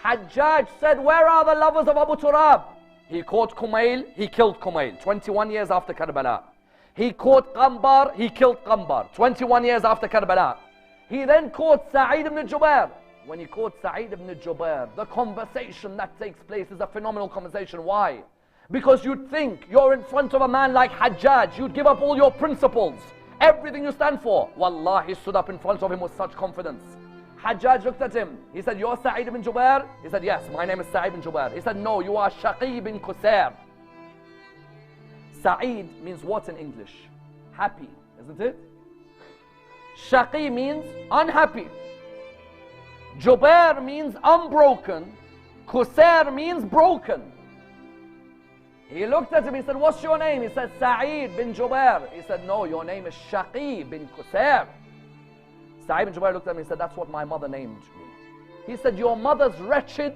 Hajjaj said, where are the lovers of Abu Turab? He caught Kumail, he killed Kumail, 21 years after Karbala. He caught Qambar, he killed Qambar, 21 years after Karbala. He then caught Sa'id ibn Jubair. When he caught Sa'id ibn Jubair, the conversation that takes place is a phenomenal conversation. Why? Because you'd think you're in front of a man like Hajjaj, you'd give up all your principles, everything you stand for. Wallah, he stood up in front of him with such confidence. Hajjaj looked at him. He said, you're Sa'id ibn Jubair? He said, yes, my name is Sa'id ibn Jubair. He said, no, you are Shaqi bin Qusair. Sa'id means what in English? Happy, isn't it? Shaqi means unhappy. Jubair means unbroken. Qusair means broken. He looked at him, he said, what's your name? He said, Sa'id bin Jubair. He said, no, your name is Shaqi bin Qusair. Sa'id bin Jubair looked at him and said, that's what my mother named me. He said, your mother's wretched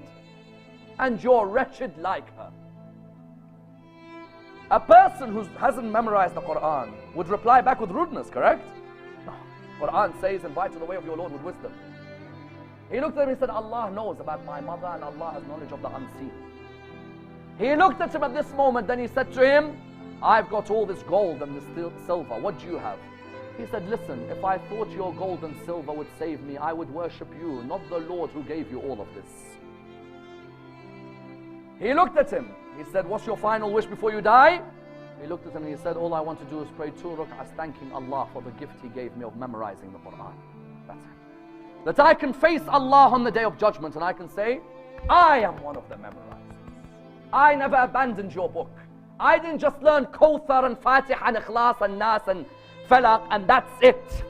and you're wretched like her. A person who hasn't memorized the Quran would reply back with rudeness, correct? No. Quran says, invite to the way of your Lord with wisdom. He looked at him and said, Allah knows about my mother and Allah has knowledge of the unseen. He looked at him at this moment, then he said to him, I've got all this gold and this silver, what do you have? He said, listen, if I thought your gold and silver would save me, I would worship you, not the Lord who gave you all of this. He looked at him. He said, what's your final wish before you die? He looked at him and he said, all I want to do is pray 2 rak'ahs thanking Allah for the gift He gave me of memorizing the Quran. That's it. That I can face Allah on the Day of Judgment and I can say, I am one of the memorizers. I never abandoned your book. I didn't just learn Kawthar and Fatiha and Ikhlas and Nas and Falaq and that's it.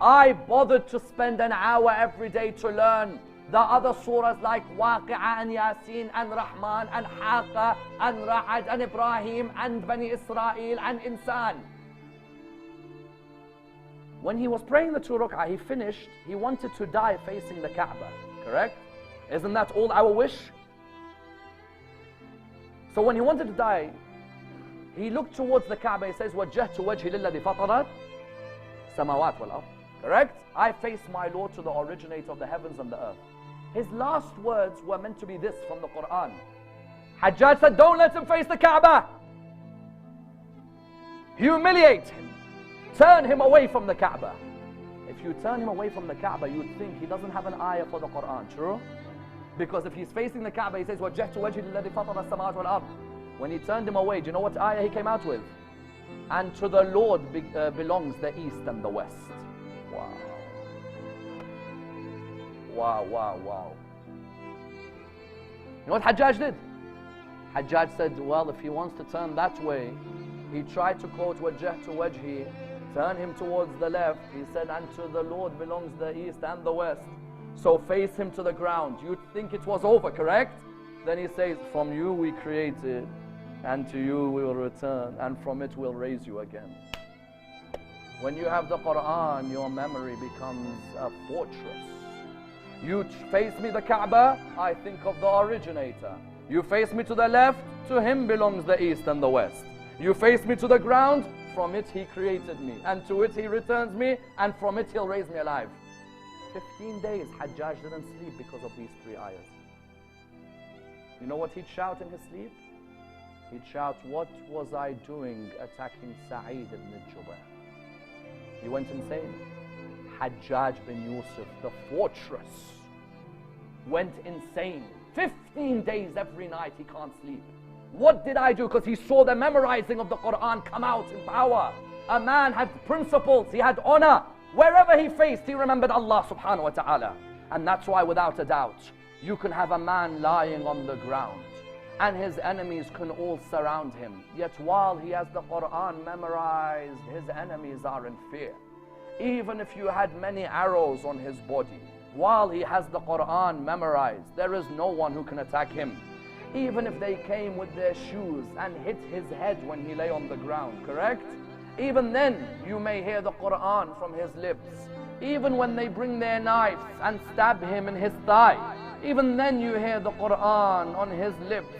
I bothered to spend an hour every day to learn the other surahs like Waqi'ah and Yasin and Rahman and Haqqa and Ra'ad and Ibrahim and Bani Israel and Insan. When he was praying the 2 rak'ah, he finished, he wanted to die facing the Kaaba, correct? Isn't that all our wish? So when he wanted to die, he looked towards the Kaaba, he says, وَجَّهْتُ وَجْهِ لِلَّذِي فَطَرَتْ سَمَوَاتِ وَالْأَرْضِ. Correct? I face my Lord to the originator of the heavens and the earth. His last words were meant to be this from the Quran. Hajjaj said, don't let him face the Kaaba. Humiliate him. Turn him away from the Kaaba. If you turn him away from the Kaaba, you'd think he doesn't have an ayah for the Quran, true? Because if he's facing the Kaaba, he says, وَجَّهْتُ وَجْهِ لِلَّذِي فَطَرَ السَّمَاوَاتِ وَالْأَرْضِ. When he turned him away, do you know what ayah he came out with? And to the Lord belongs the east and the west. Wow. Wow, wow, wow. You know what Hajjaj did? Hajjaj said, well, if he wants to turn that way, he tried to quote وَجَّهْتُ وَجْهِ, turn him towards the left. He said, and to the Lord belongs the east and the west. So face him to the ground. You'd think it was over, correct? Then he says, from you we created, and to you we will return, and from it we'll raise you again. When you have the Quran, your memory becomes a fortress. You face me the Kaaba, I think of the originator. You face me to the left, to him belongs the east and the west. You face me to the ground, from it he created me, and to it he returns me, and from it he'll raise me alive. 15 days Hajjaj didn't sleep because of these 3 ayahs. You know what he'd shout in his sleep? He'd shout, what was I doing attacking Sa'id ibn Jubair? He went insane. Hajjaj bin Yusuf, the fortress, went insane. 15 days every night he can't sleep. What did I do? Because he saw the memorizing of the Quran come out in power. A man had principles, he had honor. Wherever he faced, he remembered Allah subhanahu wa ta'ala. And that's why, without a doubt, you can have a man lying on the ground and his enemies can all surround him. Yet while he has the Quran memorized, his enemies are in fear. Even if you had many arrows on his body, while he has the Quran memorized, there is no one who can attack him. Even if they came with their shoes and hit his head when he lay on the ground, correct? Even then, you may hear the Quran from his lips. Even when they bring their knives and stab him in his thigh, even then you hear the Quran on his lips.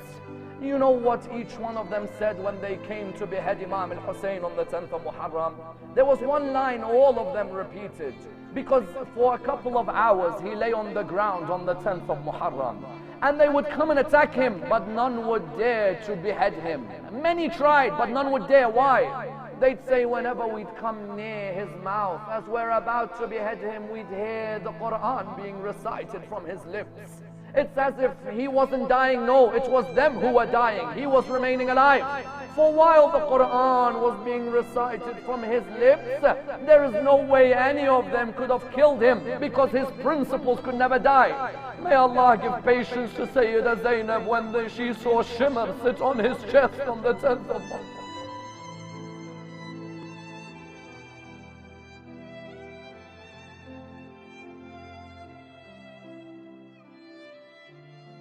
You know what each one of them said when they came to behead Imam al-Hussein on the 10th of Muharram? There was one line all of them repeated. because for a couple of hours he lay on the ground on the 10th of Muharram. And they would come and attack him, but none would dare to behead him. Many tried, but none would dare. Why? They'd say whenever we'd come near his mouth, as we're about to behead him, we'd hear the Quran being recited from his lips. It's as if he wasn't dying. No, it was them who were dying. He was remaining alive. For while the Quran was being recited from his lips, there is no way any of them could have killed him, because his principles could never die. May Allah give patience to Sayyida Zainab when she saw Shimr sit on his chest on the 10th of Muharram.